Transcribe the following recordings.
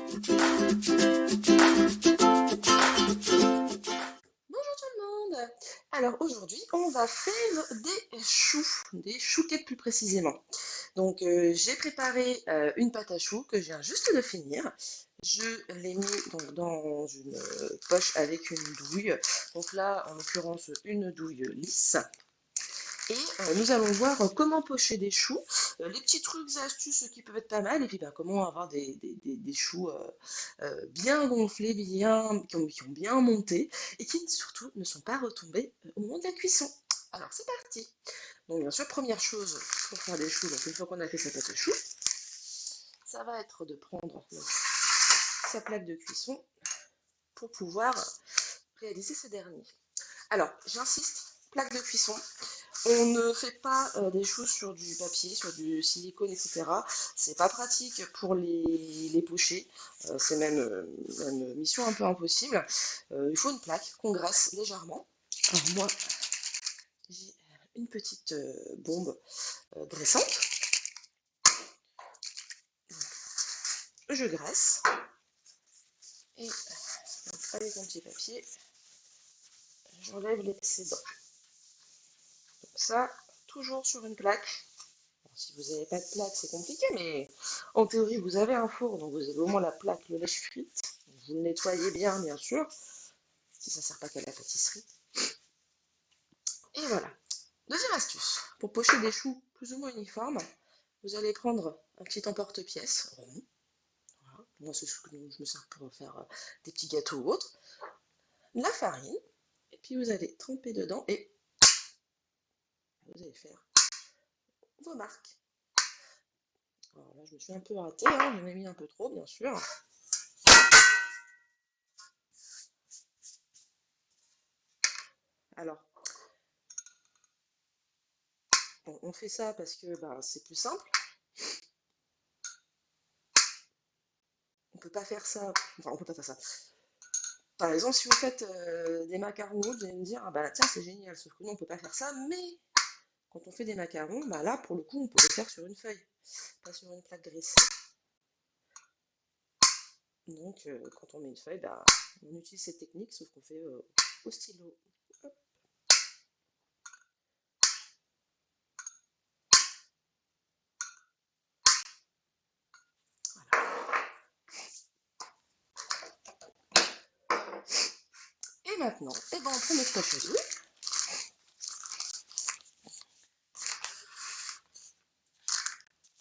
Bonjour tout le monde! Alors aujourd'hui, on va faire des chouquettes plus précisément. Donc j'ai préparé une pâte à choux que je viens juste de finir. Je l'ai mis donc, dans une poche avec une douille. Donc là, en l'occurrence, une douille lisse. Et nous allons voir comment pocher des choux, les petits trucs et astuces qui peuvent être pas mal, et puis comment avoir des choux bien gonflés, qui ont bien monté, et qui surtout ne sont pas retombés au moment de la cuisson. Alors c'est parti. Donc bien sûr, première chose pour faire des choux, donc une fois qu'on a fait sa pâte à choux, ça va être de prendre donc, sa plaque de cuisson pour pouvoir réaliser ce dernier. Alors j'insiste, plaque de cuisson. On ne fait pas des choux sur du papier, sur du silicone, etc. C'est pas pratique pour les pocher. C'est même mission un peu impossible. Il faut une plaque qu'on graisse légèrement. Alors moi, j'ai une petite bombe graissante. Je graisse. Et donc, avec mon petit papier, j'enlève l'excédent. Donc ça, toujours sur une plaque. Si vous n'avez pas de plaque, c'est compliqué, mais en théorie, vous avez un four, donc vous avez au moins la plaque, le lèche-frite. Vous le nettoyez bien sûr, si ça ne sert pas qu'à la pâtisserie. Et voilà. Deuxième astuce, pour pocher des choux plus ou moins uniformes, vous allez prendre un petit emporte-pièce rond. Voilà. Moi, c'est ce que je me sers pour faire des petits gâteaux ou autres. La farine, et puis vous allez tremper dedans et vous allez faire vos marques. Alors là, je me suis un peu ratée, hein, j'en ai mis un peu trop, bien sûr. Alors, on fait ça parce que c'est plus simple. On peut pas faire ça. Enfin, on peut pas faire ça. Par exemple, si vous faites des macarons, vous allez me dire, ah bah tiens, c'est génial, sauf que nous, on peut pas faire ça, mais quand on fait des macarons, là, pour le coup, on peut le faire sur une feuille, pas sur une plaque graissée. Donc, quand on met une feuille, on utilise cette technique, sauf qu'on fait au stylo. Hop. Et maintenant, on prend notre poche à douille.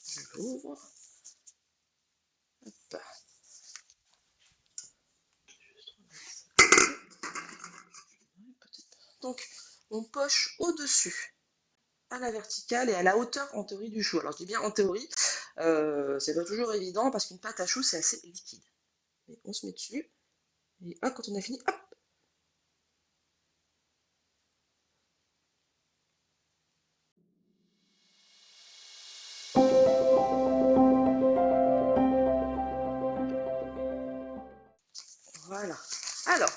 Je l'ouvre. Hop. Donc, on poche au-dessus, à la verticale et à la hauteur en théorie du chou. Alors je dis bien en théorie, c'est pas toujours évident parce qu'une pâte à choux c'est assez liquide. Et on se met dessus, et hop, quand on a fini, hop. Voilà. Alors,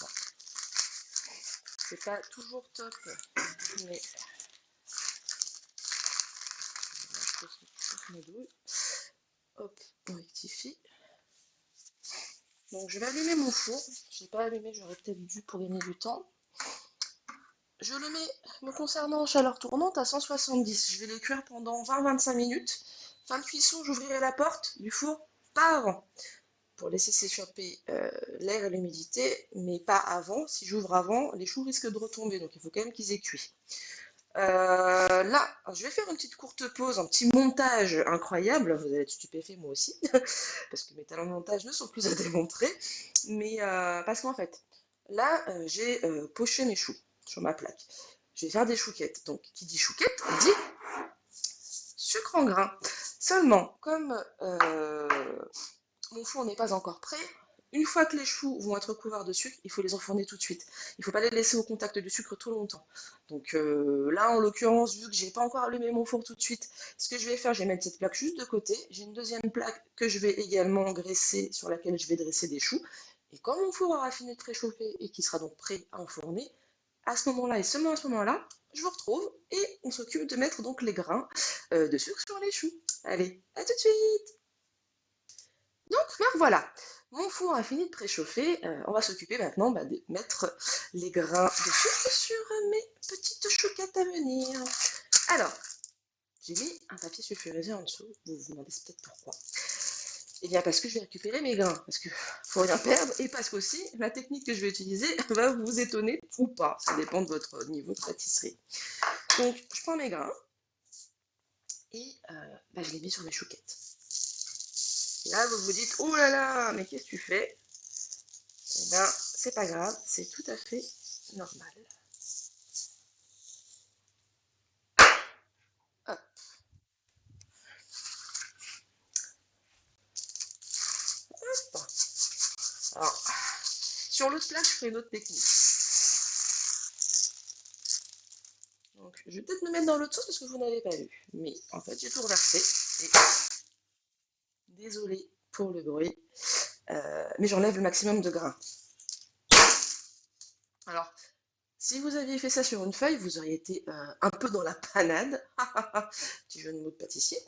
bon, c'est pas toujours top, mais hop, on rectifie. Donc je vais allumer mon four. Je n'ai pas allumé, j'aurais peut-être dû pour gagner du temps. Je le mets, me concernant en chaleur tournante, à 170. Je vais le cuire pendant 20-25 minutes. Fin de cuisson, j'ouvrirai la porte du four, pas avant, pour laisser s'échapper l'air et l'humidité, mais pas avant. Si j'ouvre avant, les choux risquent de retomber, donc il faut quand même qu'ils aient cuit. Là, je vais faire une petite courte pause, un petit montage incroyable. Vous allez être stupéfait, moi aussi, parce que mes talents de montage ne sont plus à démontrer. Mais parce qu'en fait, là, j'ai poché mes choux sur ma plaque. Je vais faire des chouquettes. Donc, qui dit chouquette, dit sucre en grains. Seulement, comme mon four n'est pas encore prêt, une fois que les choux vont être couverts de sucre, il faut les enfourner tout de suite. Il ne faut pas les laisser au contact du sucre trop longtemps. Donc là, en l'occurrence, vu que j'ai pas encore allumé mon four tout de suite, ce que je vais faire, je vais mettre cette plaque juste de côté. J'ai une deuxième plaque que je vais également graisser, sur laquelle je vais dresser des choux. Et quand mon four aura fini de préchauffer et qui sera donc prêt à enfourner, à ce moment-là et seulement à ce moment-là, je vous retrouve et on s'occupe de mettre donc les grains de sucre sur les choux. Allez, à tout de suite. Donc, ben voilà, mon four a fini de préchauffer. On va s'occuper maintenant de mettre les grains de sucre sur mes petites chouquettes à venir. Alors, j'ai mis un papier sulfurisé en dessous. Vous vous demandez peut-être pourquoi. Eh bien, parce que je vais récupérer mes grains, parce que faut rien perdre, et parce qu'aussi, la technique que je vais utiliser va vous étonner ou pas. Ça dépend de votre niveau de pâtisserie. Donc, je prends mes grains et je les mets sur mes chouquettes. Là, vous vous dites, oh là là, mais qu'est-ce que tu fais? Eh bien, c'est pas grave, c'est tout à fait normal. Hop. Hop. Alors, sur l'autre plat, je ferai une autre technique. Donc, je vais peut-être me mettre dans l'autre sauce parce que vous n'avez pas vu. Mais en fait, j'ai tout reversé. Et désolé pour le bruit, mais j'enlève le maximum de grains. Alors, si vous aviez fait ça sur une feuille, vous auriez été un peu dans la panade. Petit jeu de mots de pâtissier.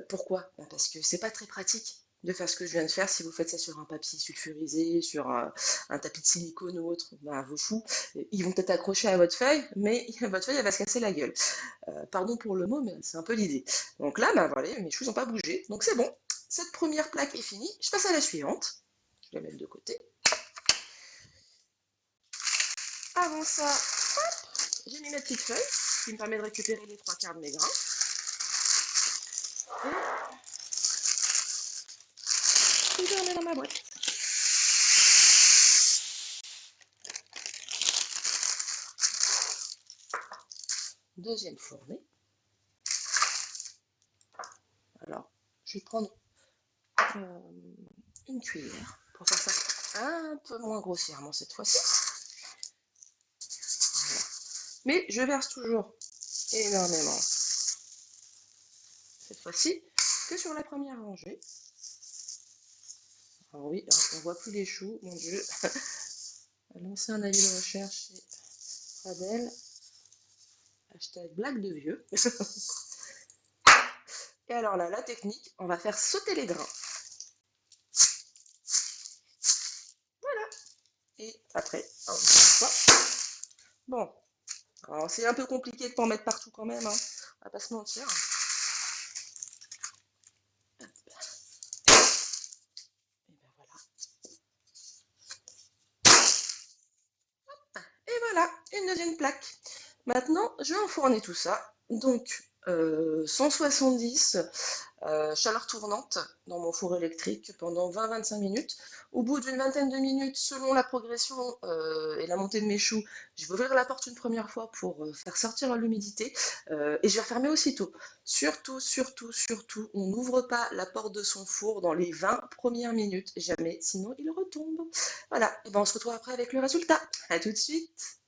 Pourquoi? Parce que c'est pas très pratique de faire ce que je viens de faire si vous faites ça sur un papier sulfurisé, sur un tapis de silicone ou autre. Vos choux, ils vont peut-être accrocher à votre feuille, mais votre feuille elle va se casser la gueule. Pardon pour le mot, mais c'est un peu l'idée. Donc là, voilà, mes choux n'ont pas bougé, donc c'est bon. Cette première plaque est finie, je passe à la suivante. Je la mets de côté. Avant ça, j'ai mis ma petite feuille qui me permet de récupérer les 3/4 de mes grains. Et je les remets dans ma boîte. Deuxième fournée. Alors, je vais prendre une cuillère pour faire ça un peu moins grossièrement cette fois-ci. Voilà. Mais je verse toujours énormément cette fois-ci que sur la première rangée. Alors oui, on voit plus les choux, mon Dieu. Lancer un avis de recherche chez Pradel. Hashtag blague de vieux. Et alors là, la technique, on va faire sauter les grains. Voilà. Et après, on va. Bon, alors c'est un peu compliqué de pas en mettre partout quand même, hein. On va pas se mentir. Et ben voilà. Et voilà, une deuxième plaque. Maintenant, je vais enfourner tout ça. Donc, 170 chaleur tournante dans mon four électrique pendant 20-25 minutes. Au bout d'une vingtaine de minutes, selon la progression et la montée de mes choux, je vais ouvrir la porte une première fois pour faire sortir l'humidité et je vais refermer aussitôt. Surtout, surtout, surtout, on n'ouvre pas la porte de son four dans les 20 premières minutes, jamais, sinon il retombe. Voilà, et ben on se retrouve après avec le résultat. À tout de suite.